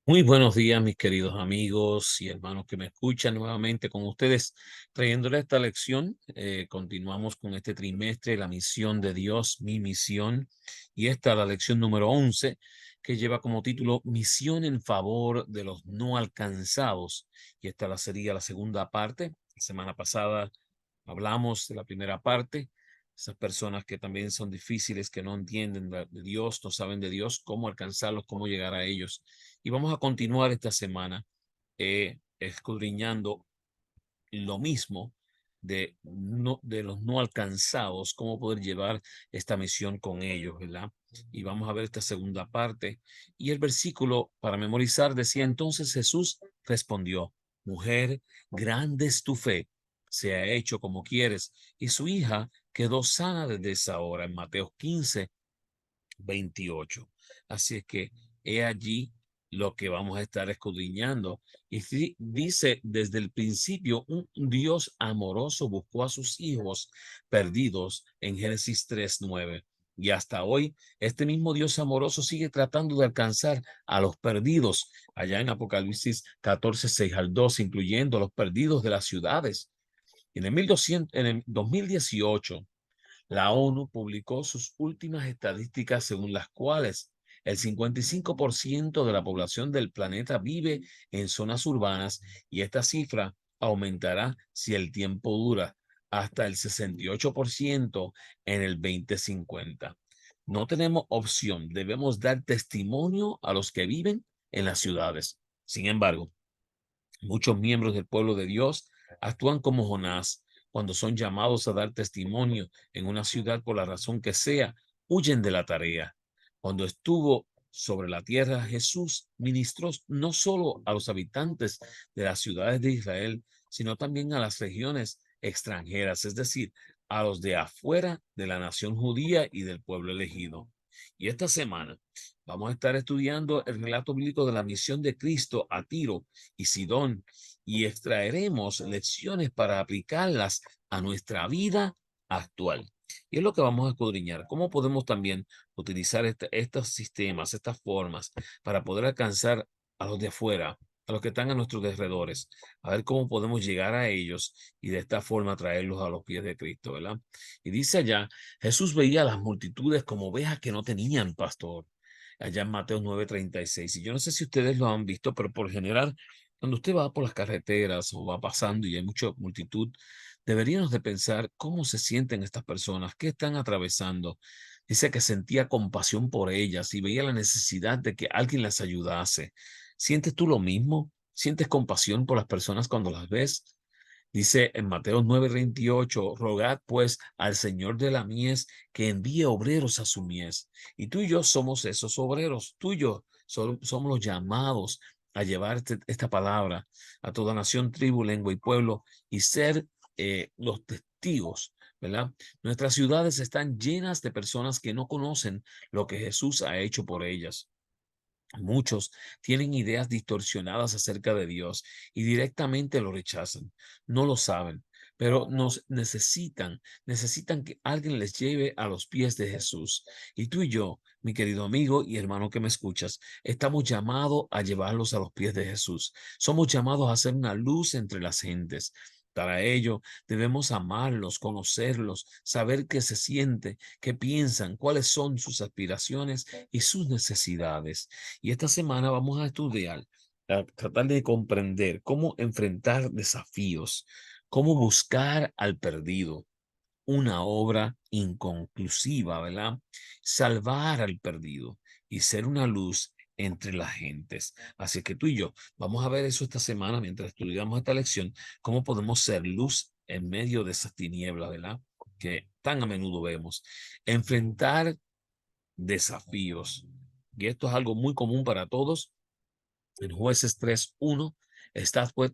Muy buenos días, mis queridos amigos y hermanos que me escuchan nuevamente con ustedes, trayéndoles esta lección. Continuamos con este trimestre, la misión de Dios, mi misión, y esta es la lección número 11, que lleva como título Misión en favor de los no alcanzados. Y esta sería la segunda parte. La semana pasada hablamos de la primera parte. Esas personas que también son difíciles, que no entienden de Dios, no saben de Dios, cómo alcanzarlos, cómo llegar a ellos. Y vamos a continuar esta semana escudriñando lo mismo de los no alcanzados, cómo poder llevar esta misión con ellos, ¿verdad? Y vamos a ver esta segunda parte. Y el versículo para memorizar decía: entonces Jesús respondió: mujer, grande es tu fe, se ha hecho como quieres. Y su hija quedó sana desde esa hora, en Mateo 15:28. Así es que he allí lo que vamos a estar escudriñando. Y dice: desde el principio, un Dios amoroso buscó a sus hijos perdidos en Génesis 3:9. Y hasta hoy, este mismo Dios amoroso sigue tratando de alcanzar a los perdidos, allá en Apocalipsis 14:6 al 12, incluyendo a los perdidos de las ciudades. En el 2018, la ONU publicó sus últimas estadísticas, según las cuales el 55% de la población del planeta vive en zonas urbanas, y esta cifra aumentará si el tiempo dura hasta el 68% en el 2050. No tenemos opción, debemos dar testimonio a los que viven en las ciudades. Sin embargo, muchos miembros del pueblo de Dios actúan como Jonás. Cuando son llamados a dar testimonio en una ciudad, por la razón que sea, huyen de la tarea. Cuando estuvo sobre la tierra, Jesús ministró no solo a los habitantes de las ciudades de Israel, sino también a las regiones extranjeras, es decir, a los de afuera de la nación judía y del pueblo elegido. Y esta semana vamos a estar estudiando el relato bíblico de la misión de Cristo a Tiro y Sidón, y extraeremos lecciones para aplicarlas a nuestra vida actual. Y es lo que vamos a escudriñar: cómo podemos también utilizar estos sistemas, estas formas, para poder alcanzar a los de afuera, a los que están a nuestros alrededores, a ver cómo podemos llegar a ellos y de esta forma traerlos a los pies de Cristo, ¿verdad? Y dice allá: Jesús veía a las multitudes como ovejas que no tenían pastor, allá en Mateo 9:36. Y yo no sé si ustedes lo han visto, pero por general, cuando usted va por las carreteras o va pasando y hay mucha multitud, deberíamos de pensar cómo se sienten estas personas, qué están atravesando. Dice que sentía compasión por ellas y veía la necesidad de que alguien las ayudase. ¿Sientes tú lo mismo? ¿Sientes compasión por las personas cuando las ves? Dice en Mateo 9:28: rogad pues al Señor de la mies que envíe obreros a su mies. Y tú y yo somos esos obreros. Tú y yo somos los llamados a llevar esta palabra a toda nación, tribu, lengua y pueblo, y ser los testigos, ¿verdad? Nuestras ciudades están llenas de personas que no conocen lo que Jesús ha hecho por ellas. Muchos tienen ideas distorsionadas acerca de Dios y directamente lo rechazan. No lo saben, pero necesitan que alguien les lleve a los pies de Jesús. Y tú y yo, mi querido amigo y hermano que me escuchas, estamos llamados a llevarlos a los pies de Jesús. Somos llamados a ser una luz entre las gentes. Para ello, debemos amarlos, conocerlos, saber qué se siente, qué piensan, cuáles son sus aspiraciones y sus necesidades. Y esta semana vamos a estudiar, a tratar de comprender cómo enfrentar desafíos, cómo buscar al perdido, una obra inconclusiva, ¿verdad? Salvar al perdido y ser una luz entre las gentes. Así que tú y yo vamos a ver eso esta semana mientras estudiamos esta lección: cómo podemos ser luz en medio de esas tinieblas, ¿verdad? Que tan a menudo vemos. Enfrentar desafíos. Y esto es algo muy común para todos. En Jueces 3:1, estas pues,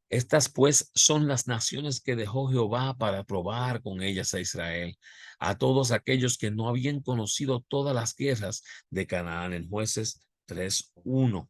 estas pues son las naciones que dejó Jehová para probar con ellas a Israel, a todos aquellos que no habían conocido todas las guerras de Canaán. En Jueces 3:1.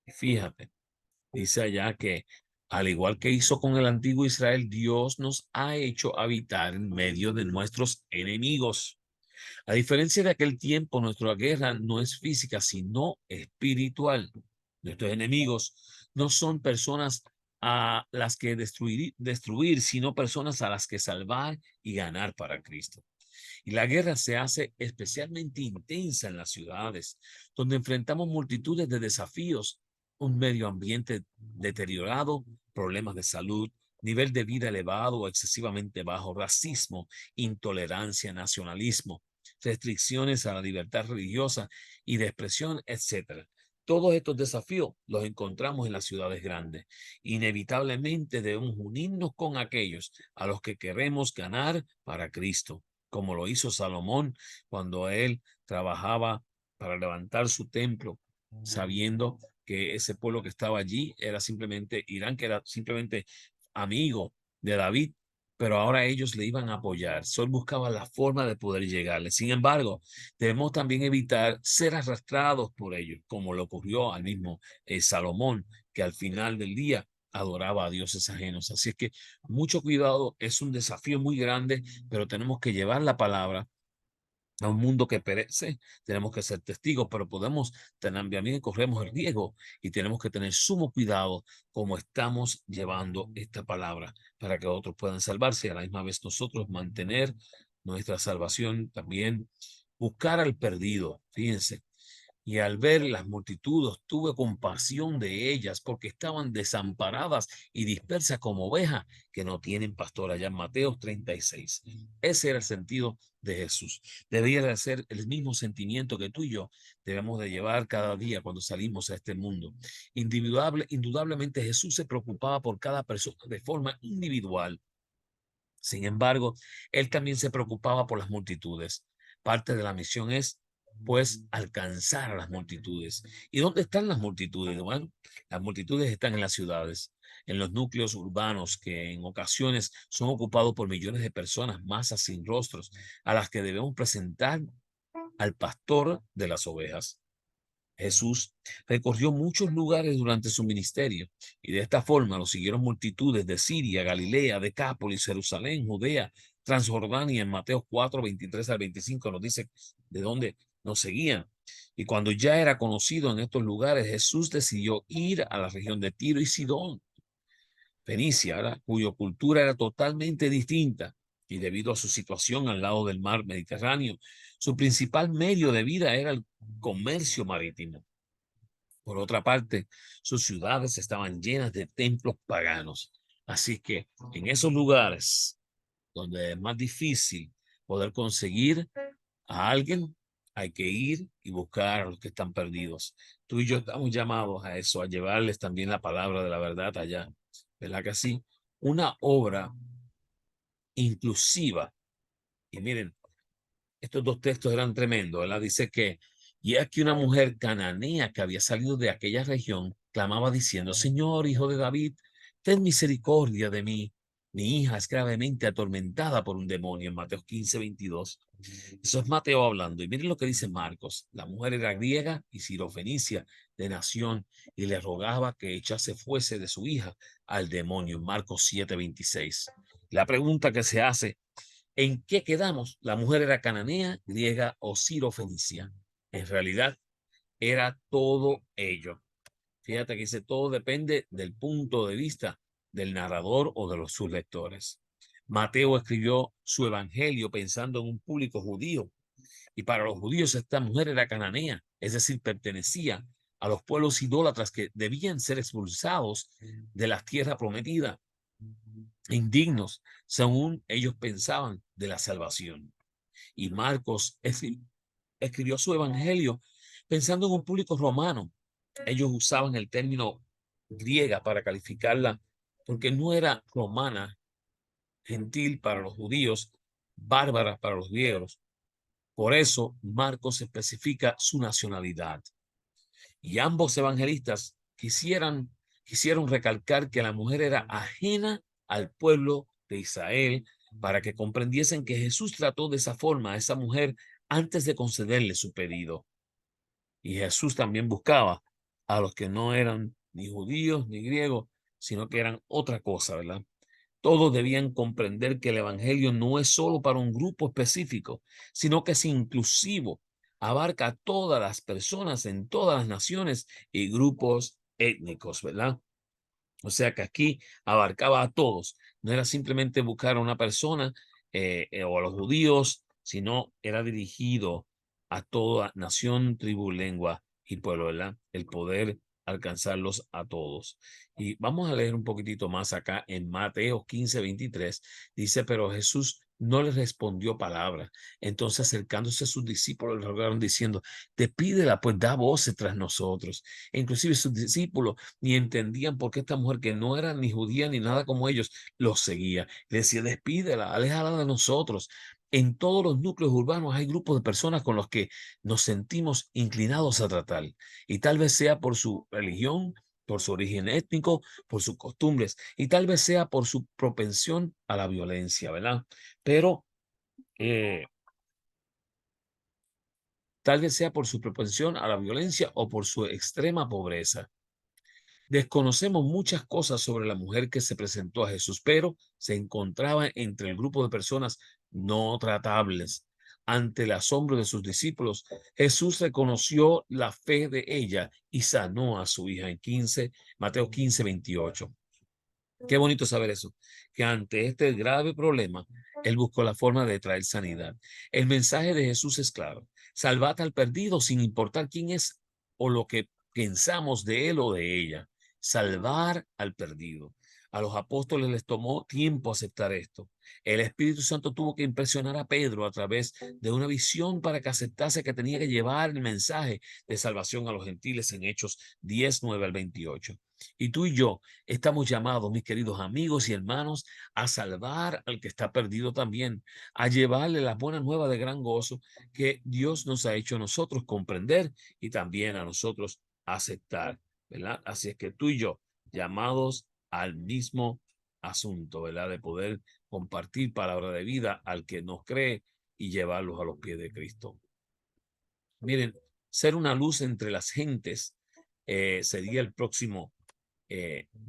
Fíjate, dice allá que al igual que hizo con el antiguo Israel, Dios nos ha hecho habitar en medio de nuestros enemigos. A diferencia de aquel tiempo, nuestra guerra no es física, sino espiritual. Nuestros enemigos no son personas a las que destruir, sino personas a las que salvar y ganar para Cristo. Y la guerra se hace especialmente intensa en las ciudades, donde enfrentamos multitudes de desafíos, un medio ambiente deteriorado, problemas de salud, nivel de vida elevado o excesivamente bajo, racismo, intolerancia, nacionalismo, restricciones a la libertad religiosa y de expresión, etcétera. Todos estos desafíos los encontramos en las ciudades grandes. Inevitablemente debemos unirnos con aquellos a los que queremos ganar para Cristo, como lo hizo Salomón cuando él trabajaba para levantar su templo, sabiendo que ese pueblo que estaba allí era simplemente Irán, que era simplemente amigo de David, pero ahora ellos le iban a apoyar. Sol buscaba la forma de poder llegarle. Sin embargo, debemos también evitar ser arrastrados por ellos, como le ocurrió al mismo Salomón, que al final del día adoraba a dioses ajenos. Así es que mucho cuidado, es un desafío muy grande, pero tenemos que llevar la palabra a un mundo que perece. Tenemos que ser testigos, pero podemos también corremos el riesgo y tenemos que tener sumo cuidado como estamos llevando esta palabra para que otros puedan salvarse y a la misma vez nosotros mantener nuestra salvación también, buscar al perdido. Fíjense, y al ver las multitudes tuve compasión de ellas porque estaban desamparadas y dispersas como ovejas que no tienen pastor, allá en Mateo 36. Ese era el sentido de Jesús. Debería de ser el mismo sentimiento que tú y yo debemos de llevar cada día cuando salimos a este mundo. Indudablemente Jesús se preocupaba por cada persona de forma individual. Sin embargo, él también se preocupaba por las multitudes. Parte de la misión es, pues, alcanzar a las multitudes. ¿Y dónde están las multitudes? Bueno, las multitudes están en las ciudades, en los núcleos urbanos que en ocasiones son ocupados por millones de personas, masas sin rostros, a las que debemos presentar al pastor de las ovejas. Jesús recorrió muchos lugares durante su ministerio y de esta forma lo siguieron multitudes de Siria, Galilea, Decápolis, Jerusalén, Judea, Transjordania. En Mateo 4, 23 al 25 nos dice de dónde nos seguían. Y cuando ya era conocido en estos lugares, Jesús decidió ir a la región de Tiro y Sidón, Fenicia, ¿verdad?, cuya cultura era totalmente distinta. Y debido a su situación al lado del mar Mediterráneo, su principal medio de vida era el comercio marítimo. Por otra parte, sus ciudades estaban llenas de templos paganos. Así que en esos lugares donde es más difícil poder conseguir a alguien, hay que ir y buscar a los que están perdidos. Tú y yo estamos llamados a eso, a llevarles también la palabra de la verdad allá. ¿Verdad que sí? Una obra inclusiva. Y miren, estos dos textos eran tremendos, ¿verdad? Dice que, y aquí una mujer cananea que había salido de aquella región clamaba diciendo: Señor, hijo de David, ten misericordia de mí. Mi hija es gravemente atormentada por un demonio, en Mateo 15, 22. Eso es Mateo hablando. Y miren lo que dice Marcos. La mujer era griega y sirofenicia de nación y le rogaba que echase fuese de su hija al demonio, en Marcos 7, 26. La pregunta que se hace: ¿en qué quedamos? ¿La mujer era cananea, griega o sirofenicia? En realidad era todo ello. Fíjate que dice, todo depende del punto de vista del narrador o de sus lectores. Mateo escribió su evangelio pensando en un público judío, y para los judíos esta mujer era cananea, es decir, pertenecía a los pueblos idólatras que debían ser expulsados de la tierra prometida, indignos, según ellos pensaban, de la salvación. Y Marcos escribió su evangelio pensando en un público romano. Ellos usaban el término griega para calificarla porque no era romana, gentil para los judíos, bárbara para los griegos. Por eso Marcos especifica su nacionalidad. Y ambos evangelistas quisieron recalcar que la mujer era ajena al pueblo de Israel para que comprendiesen que Jesús trató de esa forma a esa mujer antes de concederle su pedido. Y Jesús también buscaba a los que no eran ni judíos ni griegos, sino que eran otra cosa, ¿verdad? Todos debían comprender que el evangelio no es solo para un grupo específico, sino que es inclusivo abarca a todas las personas en todas las naciones y grupos étnicos, ¿verdad? O sea que aquí abarcaba a todos. No era simplemente buscar a una persona o a los judíos, sino era dirigido a toda nación, tribu, lengua y pueblo, ¿verdad? El poder alcanzarlos a todos. Y vamos a leer un poquitito más acá en Mateo 15:23. Dice, pero Jesús no les respondió palabra. Entonces acercándose a sus discípulos, le rogaron diciendo, despídela, pues da voces tras nosotros. E inclusive sus discípulos ni entendían por qué esta mujer, que no era ni judía ni nada como ellos, los seguía. Le decía, despídela, aléjala de nosotros. En todos los núcleos urbanos hay grupos de personas con los que nos sentimos inclinados a tratar. Y tal vez sea por su religión, por su origen étnico, por sus costumbres, y tal vez sea por su propensión a la violencia, ¿verdad? Pero eh, tal vez sea por su propensión a la violencia o por su extrema pobreza. Desconocemos muchas cosas sobre la mujer que se presentó a Jesús, pero se encontraba entre el grupo de personas no tratables. Ante el asombro de sus discípulos, Jesús reconoció la fe de ella y sanó a su hija en Mateo 15:28. Qué bonito saber eso, que ante este grave problema, él buscó la forma de traer sanidad. El mensaje de Jesús es claro: salvad al perdido sin importar quién es o lo que pensamos de él o de ella. Salvar al perdido. A los apóstoles les tomó tiempo aceptar esto. El Espíritu Santo tuvo que impresionar a Pedro a través de una visión para que aceptase que tenía que llevar el mensaje de salvación a los gentiles en Hechos 10:9 al 28. Y tú y yo estamos llamados, mis queridos amigos y hermanos, a salvar al que está perdido también, a llevarle las buenas nuevas de gran gozo que Dios nos ha hecho a nosotros comprender y también a nosotros aceptar, ¿verdad? Así es que tú y yo, llamados al mismo asunto, ¿verdad? De poder compartir palabra de vida al que nos cree y llevarlos a los pies de Cristo. Miren, ser una luz entre las gentes sería el próximo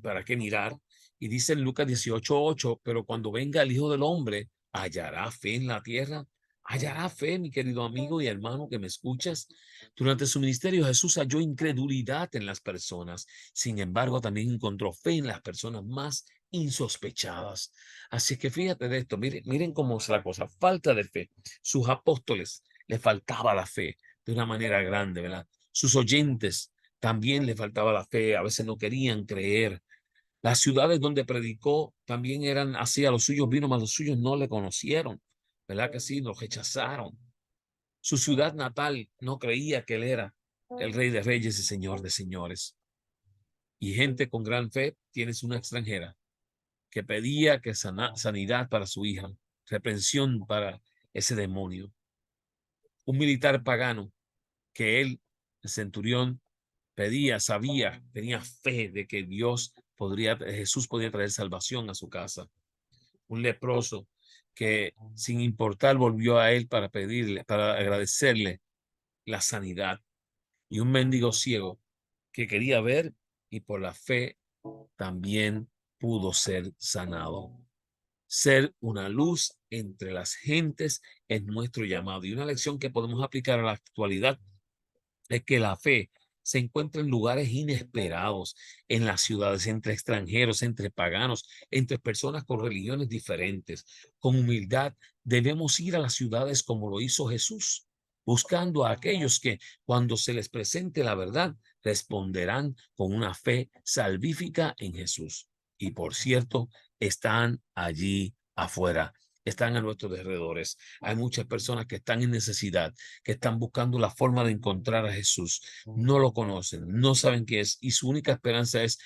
para qué mirar. Y dice en Lucas 18:8, pero cuando venga el Hijo del Hombre, ¿hallará fe en la tierra? ¿Hallará fe, mi querido amigo y hermano que me escuchas? Durante su ministerio, Jesús halló incredulidad en las personas. Sin embargo, también encontró fe en las personas más insospechadas. Así que fíjate de esto, miren cómo es la cosa, falta de fe. Sus apóstoles les faltaba la fe de una manera grande, ¿verdad? Sus oyentes también le faltaba la fe, a veces no querían creer. Las ciudades donde predicó también eran así, a los suyos vino, mas los suyos no le conocieron, ¿verdad que sí? Lo rechazaron. Su ciudad natal no creía que él era el Rey de Reyes y Señor de Señores. Y gente con gran fe, tienes una extranjera que pedía que sanidad para su hija, reprensión para ese demonio. Un militar pagano que él, el centurión, pedía, sabía, tenía fe de que Jesús podía traer salvación a su casa. Un leproso que sin importar volvió a él para pedirle, para agradecerle la sanidad. Y un mendigo ciego que quería ver y por la fe también pudo ser sanado. Ser una luz entre las gentes es nuestro llamado. Y una lección que podemos aplicar a la actualidad es que la fe se encuentra en lugares inesperados, en las ciudades, entre extranjeros, entre paganos, entre personas con religiones diferentes. Con humildad debemos ir a las ciudades como lo hizo Jesús, buscando a aquellos que cuando se les presente la verdad responderán con una fe salvífica en Jesús. Y por cierto, están allí afuera, están a nuestros alrededores. Hay muchas personas que están en necesidad, que están buscando la forma de encontrar a Jesús. No lo conocen, no saben qué es y su única esperanza es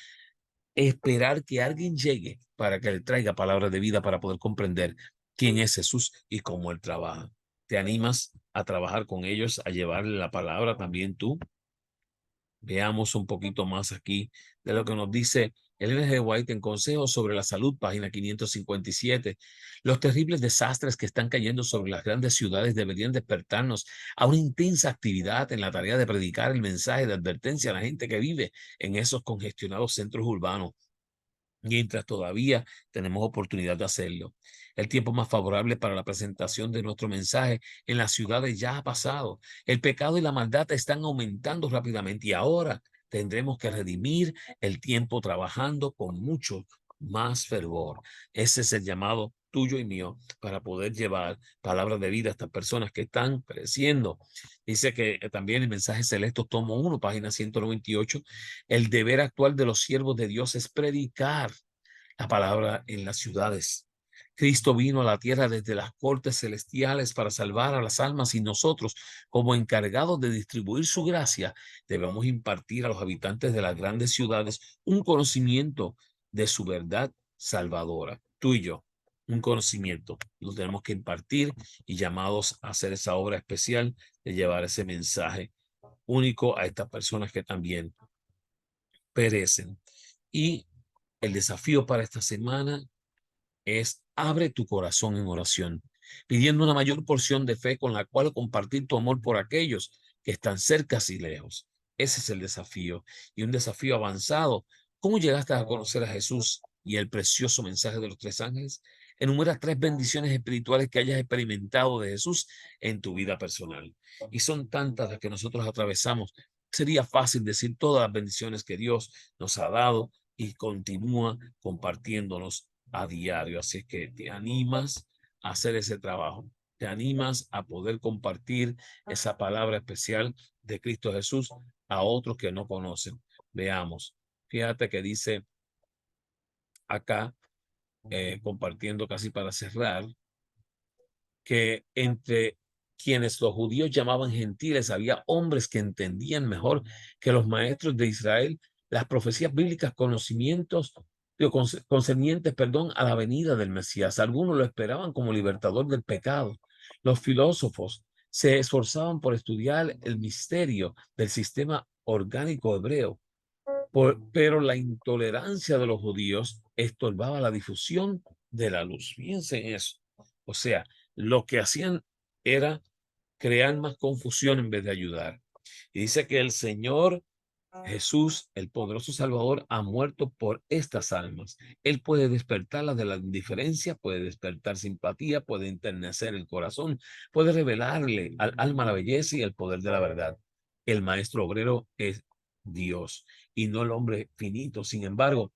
esperar que alguien llegue para que le traiga palabras de vida para poder comprender quién es Jesús y cómo él trabaja. ¿Te animas a trabajar con ellos, a llevarle la palabra también tú? Veamos un poquito más aquí de lo que nos dice Ellen G. White en Consejos sobre la Salud, página 557. Los terribles desastres que están cayendo sobre las grandes ciudades deberían despertarnos a una intensa actividad en la tarea de predicar el mensaje de advertencia a la gente que vive en esos congestionados centros urbanos. mientras todavía tenemos oportunidad de hacerlo. El tiempo más favorable para la presentación de nuestro mensaje en las ciudades ya ha pasado. El pecado y la maldad están aumentando rápidamente y ahora tendremos que redimir el tiempo trabajando con mucho más fervor. Ese es el llamado tuyo y mío para poder llevar palabras de vida a estas personas que están creciendo. Dice que también el mensaje selecto, tomo 1, página 198, el deber actual de los siervos de Dios es predicar la palabra en las ciudades. Cristo vino a la tierra desde las cortes celestiales para salvar a las almas y nosotros, como encargados de distribuir su gracia, debemos impartir a los habitantes de las grandes ciudades un conocimiento de su verdad salvadora. Tú y yo, un conocimiento. Lo tenemos que impartir y llamados a hacer esa obra especial de llevar ese mensaje único a estas personas que también perecen. Y el desafío para esta semana es abre tu corazón en oración, pidiendo una mayor porción de fe con la cual compartir tu amor por aquellos que están cerca y lejos. Ese es el desafío y un desafío avanzado. ¿Cómo llegaste a conocer a Jesús y el precioso mensaje de los 3 ángeles? Enumera 3 bendiciones espirituales que hayas experimentado de Jesús en tu vida personal. Y son tantas las que nosotros atravesamos. Sería fácil decir todas las bendiciones que Dios nos ha dado y continúa compartiéndonos a diario. Así que te animas a hacer ese trabajo. Te animas a poder compartir esa palabra especial de Cristo Jesús a otros que no conocen. Veamos. Fíjate que dice acá, compartiendo casi para cerrar, que entre quienes los judíos llamaban gentiles había hombres que entendían mejor que los maestros de Israel las profecías bíblicas, conocimientos concernientes, perdón, a la venida del Mesías. Algunos lo esperaban como libertador del pecado. Los filósofos se esforzaban por estudiar el misterio del sistema orgánico hebreo, pero la intolerancia de los judíos estorbaba la difusión de la luz. Fíjense en eso. O sea, lo que hacían era crear más confusión en vez de ayudar. Y dice que el Señor Jesús, el poderoso Salvador, ha muerto por estas almas. Él puede despertarlas de la indiferencia, puede despertar simpatía, puede enternecer el corazón, puede revelarle al alma la belleza y el poder de la verdad. El maestro obrero es Dios y no el hombre finito. Sin embargo,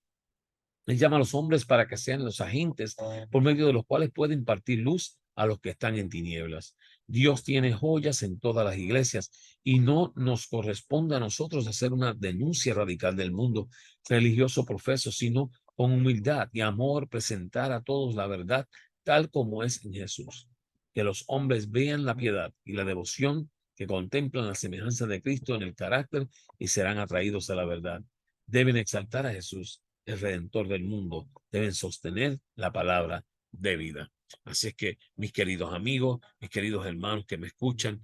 él llama a los hombres para que sean los agentes por medio de los cuales puede impartir luz a los que están en tinieblas. Dios tiene joyas en todas las iglesias y no nos corresponde a nosotros hacer una denuncia radical del mundo religioso profeso, sino con humildad y amor presentar a todos la verdad tal como es en Jesús. Que los hombres vean la piedad y la devoción, que contemplan la semejanza de Cristo en el carácter y serán atraídos a la verdad. Deben exaltar a Jesús, el Redentor del mundo, deben sostener la palabra de vida. Así es que, mis queridos amigos, mis queridos hermanos que me escuchan,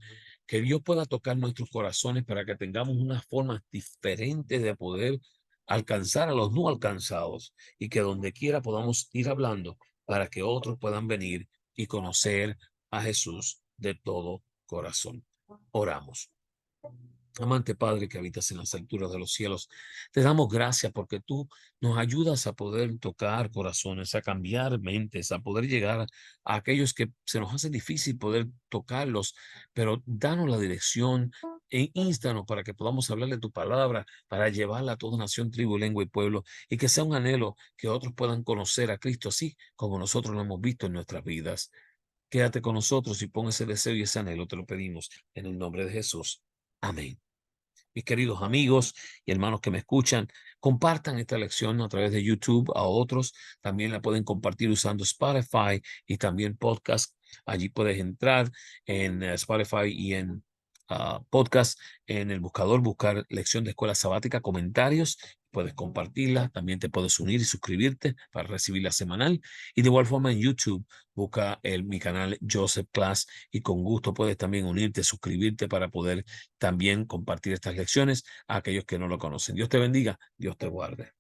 que Dios pueda tocar nuestros corazones para que tengamos unas formas diferentes de poder alcanzar a los no alcanzados y que donde quiera podamos ir hablando para que otros puedan venir y conocer a Jesús de todo corazón. Oramos. Amante Padre que habitas en las alturas de los cielos, te damos gracias porque tú nos ayudas a poder tocar corazones, a cambiar mentes, a poder llegar a aquellos que se nos hace difícil poder tocarlos, pero danos la dirección e instanos para que podamos hablar de tu palabra, para llevarla a toda nación, tribu, lengua y pueblo, y que sea un anhelo que otros puedan conocer a Cristo así como nosotros lo hemos visto en nuestras vidas. Quédate con nosotros y pon ese deseo y ese anhelo, te lo pedimos en el nombre de Jesús. Amén. Mis queridos amigos y hermanos que me escuchan, compartan esta lección a través de YouTube a otros. También la pueden compartir usando Spotify y también podcast. Allí puedes entrar en Spotify y en podcast, en el buscador, buscar lección de escuela sabática, comentarios. Puedes compartirla. También te puedes unir y suscribirte para recibirla semanal. Y de igual forma en YouTube, busca mi canal Joseph Class y con gusto puedes también unirte, suscribirte para poder también compartir estas lecciones a aquellos que no lo conocen. Dios te bendiga, Dios te guarde.